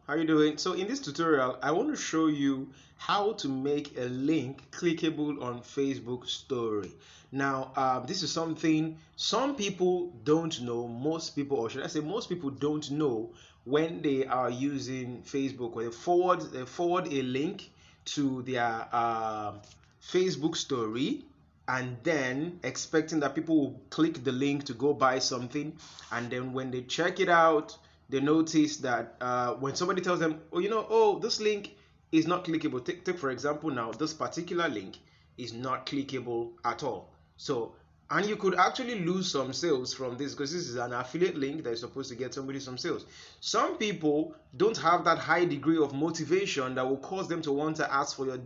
How you doing? So in this tutorial, I want to show you how to make a link clickable on Facebook story. Now, this is something some people don't know. Most people, or should I say, most people don't know when they are using Facebook, or they forward a link to their Facebook story, and then expecting that people will click the link to go buy something, and then when they check it out, they notice that when somebody tells them, oh, this link is not clickable. Take for example, now this particular link is not clickable at all. So, and you could actually lose some sales from this, because this is an affiliate link that is supposed to get somebody some sales. Some people don't have that high degree of motivation that will cause them to want to ask for your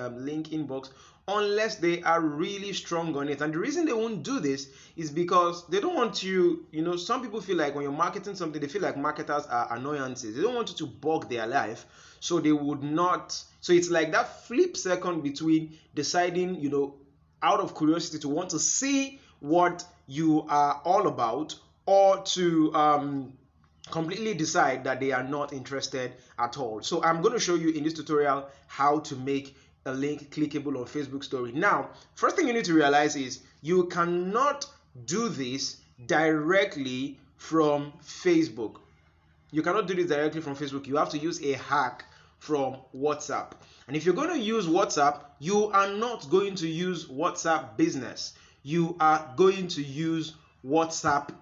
link inbox unless they are really strong on it. And the reason they won't do this is because they don't want you, some people feel like when you're marketing something, they feel like marketers are annoyances. They don't want you to bug their life, so they would not. So it's like that flip second between deciding, out of curiosity to want to see what you are all about, or to completely decide that they are not interested at all. So I'm going to show you in this tutorial how to make a link clickable on Facebook story. Now, first thing you need to realize is you cannot do this directly from Facebook. You cannot do this directly from Facebook. You have to use a hack from WhatsApp. And if you're going to use WhatsApp, you are not going to use WhatsApp Business. You are going to use WhatsApp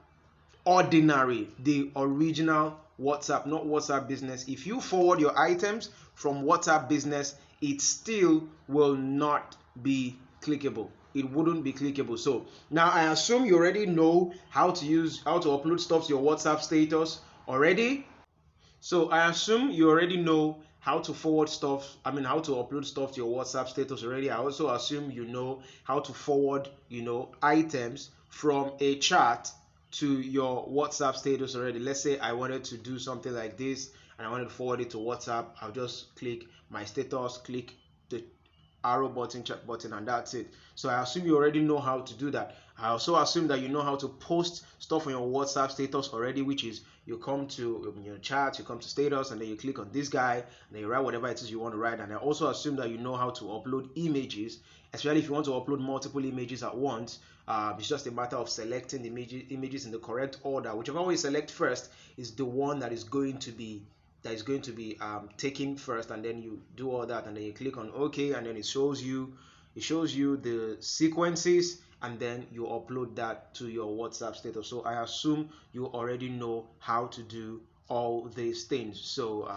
Ordinary, the original WhatsApp, not WhatsApp Business. If you forward your items from WhatsApp Business, it still will not be clickable. It wouldn't be clickable. So now I assume you already know how to upload stuff to your WhatsApp status already. So I assume you already know how to how to upload stuff to your WhatsApp status already. I also assume you know how to forward, items from a chat to your WhatsApp status already. Let's say I wanted to do something like this and I wanted to forward it to WhatsApp. I'll just click my status, click the arrow button, check button, and that's it. So I assume you already know how to do that. I also assume that you know how to post stuff on your WhatsApp status already, which is you come to your chat, you come to status, and then you click on this guy, and then you write whatever it is you want to write. And I also assume that you know how to upload images, especially if you want to upload multiple images at once. It's just a matter of selecting the images in the correct order. Whichever one you select first is the one that is going to be taken first, and then you do all that, and then you click on OK, and then it shows you the sequences, and then you upload that to your WhatsApp status. So I assume you already know how to do all these things. So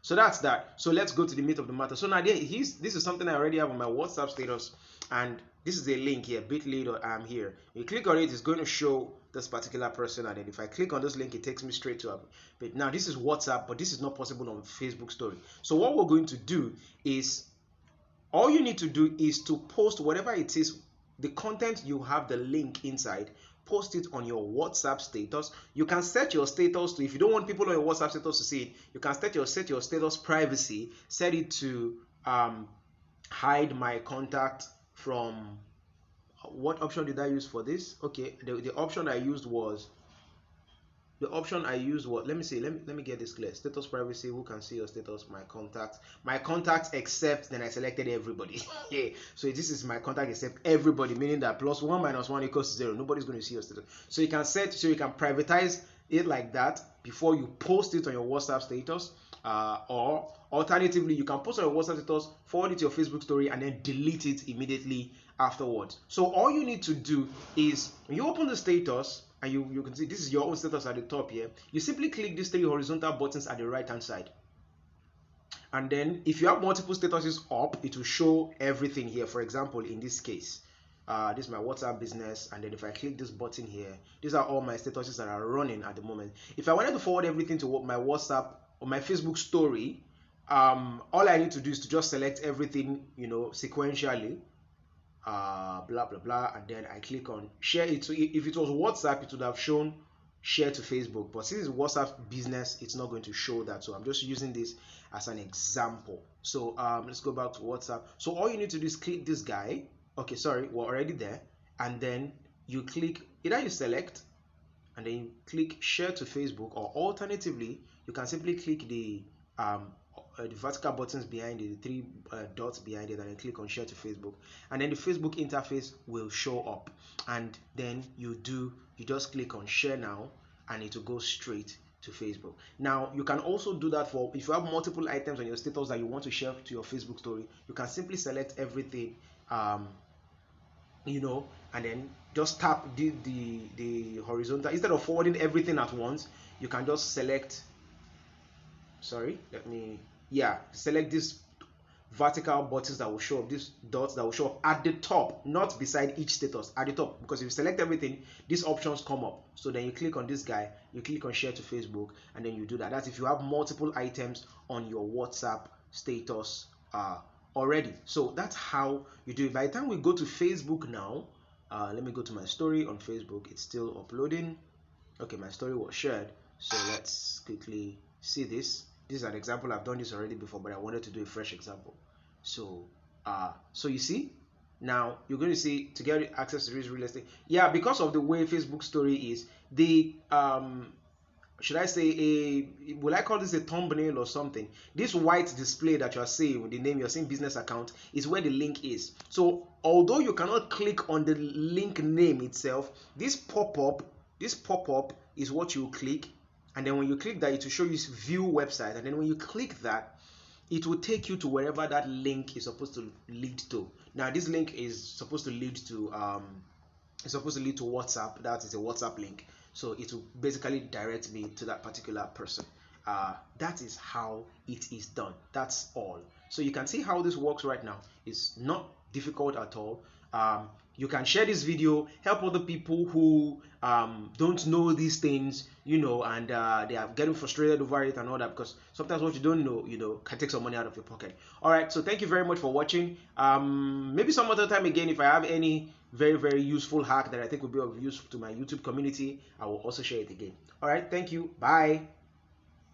that's that. So let's go to the meat of the matter. So now this is something I already have on my WhatsApp status, and this is a link here, bit.ly.am here. You click on it, it's going to show this particular person, and then if I click on this link, it takes me straight to it. But now this is WhatsApp, but this is not possible on Facebook story. So what we're going to do is, all you need to do is to post whatever it is, the content you have the link inside, post it on your WhatsApp status. You can set your status to, if you don't want people on your WhatsApp status to see it, you can set your status privacy, set it to hide my contact from, what option did I use for this? Okay, the option I used was, let me see, let me get this clear. Status privacy, who can see your status? My contacts except, then I selected everybody. Yeah, so this is my contact except everybody, meaning that +1 - 1 = 0. Nobody's going to see your status. So you can privatize it like that before you post it on your WhatsApp status, or alternatively, you can post on your WhatsApp status, forward it to your Facebook story, and then delete it immediately afterwards. So all you need to do is, when you open the status, and you can see this is your own status at the top here, you simply click these 3 horizontal buttons at the right hand side, and then if you have multiple statuses up, it will show everything here. For example, in this case, this is my WhatsApp Business, and then if I click this button here, these are all my statuses that are running at the moment. If I wanted to forward everything to my WhatsApp or my Facebook story, all I need to do is to just select everything, sequentially, blah blah blah, and then I click on share it. So if it was WhatsApp, it would have shown share to Facebook, but since it's WhatsApp Business, it's not going to show that. So I'm just using this as an example. So let's go back to WhatsApp. So all you need to do is click this guy. Okay, sorry, we're already there, and then you click, either you select and then you click share to Facebook, or alternatively you can simply click the the vertical buttons behind it, the three dots behind it, and then click on share to Facebook, and then the Facebook interface will show up, and then you just click on share now, and it will go straight to Facebook. Now you can also do that for if you have multiple items on your status that you want to share to your Facebook story. You can simply select everything, and then just tap the horizontal. Instead of forwarding everything at once, you can just select, select this vertical buttons that will show up, these dots that will show up at the top, not beside each status, at the top. Because if you select everything, these options come up. So then you click on this guy, you click on share to Facebook, and then you do that. That's if you have multiple items on your WhatsApp status already. So that's how you do it. By the time we go to Facebook now, let me go to my story on Facebook. It's still uploading. Okay, my story was shared. So let's quickly see this. This is an example. I've done this already before, but I wanted to do a fresh example. So you see, now you're going to see to get access to this real estate. Yeah, because of the way Facebook story is, the should I say will I call this a thumbnail or something? This white display that you are seeing with the name, you're seeing business account, is where the link is. So although you cannot click on the link name itself, this pop-up is what you click, and then when you click that, it will show you view website, and then when you click that, it will take you to wherever that link is supposed to lead to. Now this link is supposed to lead to WhatsApp. That is a WhatsApp link, so it will basically direct me to that particular person. That is how it is done. That's all. So you can see how this works right now. It's not difficult at all. You can share this video, help other people who don't know these things, and they are getting frustrated over it and all that, because sometimes what you don't know, can take some money out of your pocket. All right, so thank you very much for watching. Maybe some other time again, if I have any very, very useful hack that I think will be of use to my YouTube community, I will also share it again. All right, thank you. Bye.